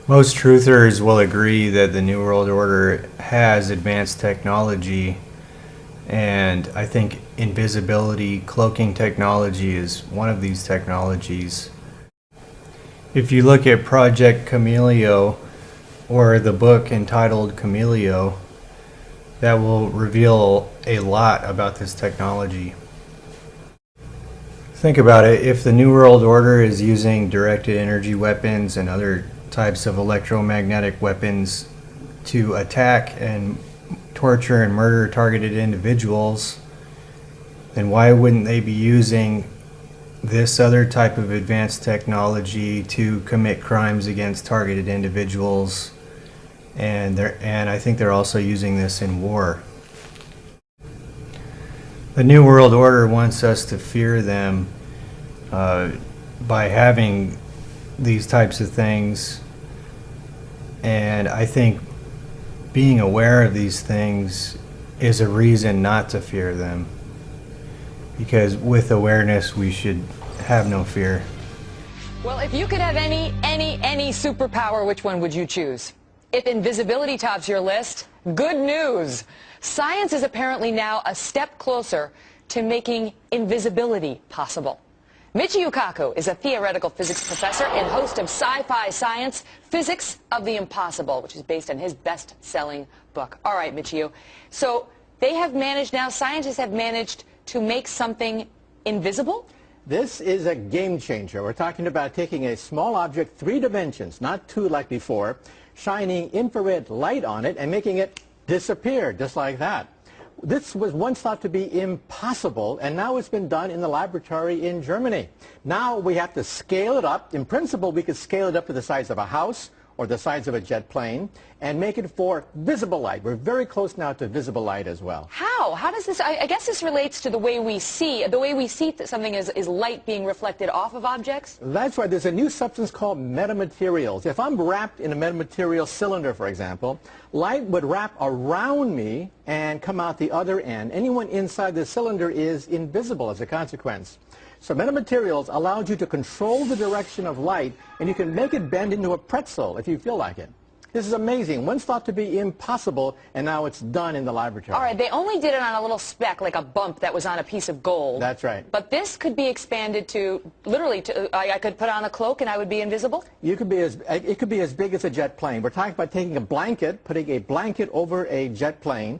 Most truthers will agree that the New World Order has advanced technology, and I think invisibility cloaking technology is one of these technologies. If you look at Project Chameleo, or the book entitled Chameleo, that will reveal a lot about this technology. Think about it. If the New World Order is using directed energy weapons and other types of electromagnetic weapons to attack and torture and murder targeted individuals, then why wouldn't they be using this other type of advanced technology to commit crimes against targeted individuals? And I think they're also using this in war. The New World Order wants us to fear them by having these types of things, and I think being aware of these things is a reason not to fear them, because with awareness we should have no fear. Well, if you could have any superpower, which one would you choose? If invisibility tops your list, good news. Science is apparently now a step closer to making invisibility possible. Michio Kaku is a theoretical physics professor and host of Sci-Fi Science, Physics of the Impossible, which is based on his best-selling book. All right, Michio. So scientists have managed to make something invisible? This is a game changer. We're talking about taking a small object, 3 dimensions, not 2 like before, shining infrared light on it and making it disappear just like that. This was once thought to be impossible, and now it's been done in the laboratory in Germany. Now we have to scale it up. In principle, we could scale it up to the size of a house or the size of a jet plane and make it for visible light. We're very close now to visible light as well. How? How does this, I guess this relates to the way we see that something is light being reflected off of objects? That's right. There's a new substance called metamaterials. If I'm wrapped in a metamaterial cylinder, for example, light would wrap around me and come out the other end. Anyone inside the cylinder is invisible as a consequence. So metamaterials allows you to control the direction of light, and you can make it bend into a pretzel if you feel like it. This is amazing. Once thought to be impossible, and now it's done in the laboratory. All right, they only did it on a little speck, like a bump that was on a piece of gold. That's right. But this could be expanded to, literally, I could put on a cloak and I would be invisible? It could be as big as a jet plane. We're talking about taking a blanket, putting a blanket over a jet plane.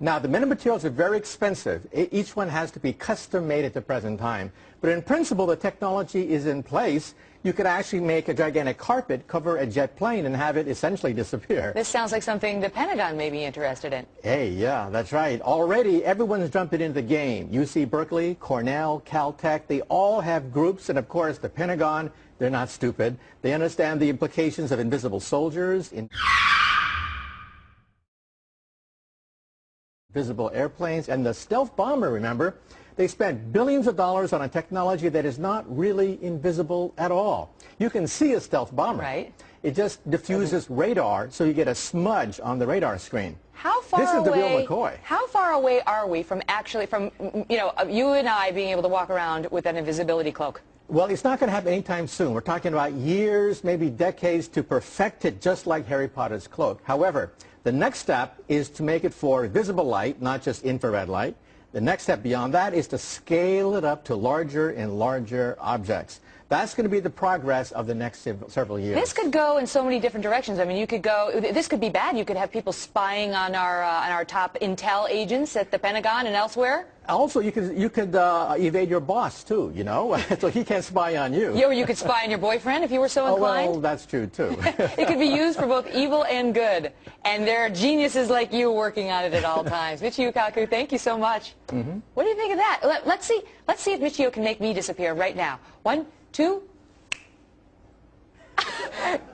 Now, the metamaterials are very expensive. Each one has to be custom made at the present time. But in principle, the technology is in place. You could actually make a gigantic carpet cover a jet plane and have it essentially disappear. This sounds like something the Pentagon may be interested in. Hey, yeah, that's right. Already, everyone's jumping into the game. UC Berkeley, Cornell, Caltech, they all have groups. And of course, the Pentagon, they're not stupid. They understand the implications of invisible soldiers, invisible airplanes, and the stealth bomber, remember? They spent billions of dollars on a technology that is not really invisible at all. You can see a stealth bomber. Right. It just diffuses radar, so you get a smudge on the radar screen. How far This is the real McCoy. How far away are we from you and I being able to walk around with an invisibility cloak? Well, it's not going to happen anytime soon. We're talking about years, maybe decades, to perfect it just like Harry Potter's cloak. However, the next step is to make it for visible light, not just infrared light. The next step beyond that is to scale it up to larger and larger objects. That's going to be the progress of the next several years. This could go in so many different directions. I mean, this could be bad. You could have people spying on our top intel agents at the Pentagon and elsewhere. Also, you could evade your boss, too, you know, so he can't spy on you. Yeah, or you could spy on your boyfriend if you were so inclined. Oh, well, that's true, too. It could be used for both evil and good. And there are geniuses like you working on it at all times. Michio Kaku, thank you so much. Mm-hmm. What do you think of that? Let's see if Michio can make me disappear right now. 1, 2.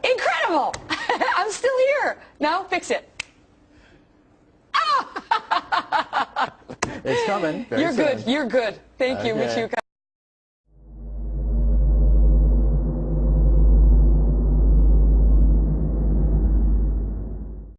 Incredible! I'm still here. Now fix it. It's coming. Very You're soon. good. You're good. Thank you, Michio Kaku.